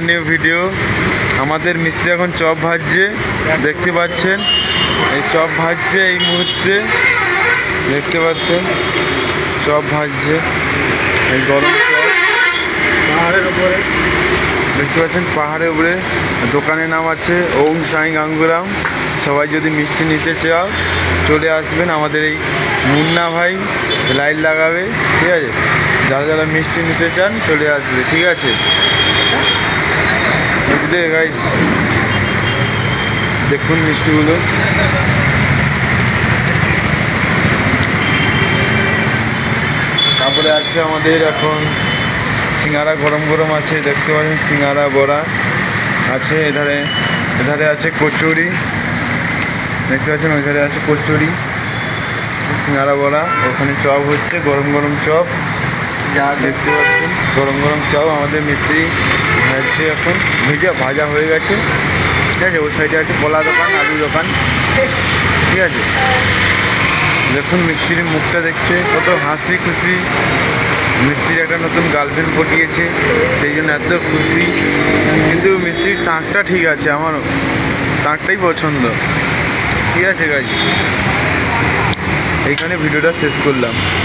New video. আমাদের মিস্ত্রি এখন চপ ভাজছে, দেখতে পাচ্ছেন। এই চপ ভাজছে এই মুহূর্তে, দেখতে পাচ্ছেন চপ ভাজছে। এই গরম চপ পাহাড়ের উপরে, দেখতে পাচ্ছেন পাহাড়ের উপরে। দোকানের নাম আছে ওম সাই গাঙ্গুরাম। সবাই যদি মিষ্টি নিতে চাও চলে আসবেন, আমাদের এই মুন্না ভাই লাইন লাগাবে, ঠিক আছে। যারা যারা মিষ্টি নিতে চান চলে আসবে, ঠিক আছে। বুঝলে গাইস, দেখুন মিষ্টিগুলো। তারপরে আছে আমাদের এখন সিঙ্গারা, গরম গরম আছে, দেখতে পাচ্ছেন সিঙ্গারা বড়া আছে। এধারে আছে কচুরি, দেখতে পাচ্ছেন ওই ধারে আছে কচুরি, সিঙ্গারা বড়া। ওখানে চপ হচ্ছে, গরম গরম চপ, যা দেখতে পাচ্ছেন গরম গরম চপ। আমাদের মিস্ত্রি ভাজছে, এখন ভাজা হয়ে গেছে, ঠিক আছে। ওই সাইডে আছে কলা দোকান, আলু দোকান, ঠিক আছে। দেখুন মিস্ত্রির মুখটা দেখছে কত হাসি খুশি। মিস্ত্রির একটা নতুন গার্লফ্রেন্ড পটিয়েছে, সেই জন্য এত খুশি। কিন্তু মিস্ত্রির তাঁকটা ঠিক আছে, আমার তাঁকটাই পছন্দ, ঠিক আছে গাইস। এইখানে ভিডিওটা শেষ করলাম।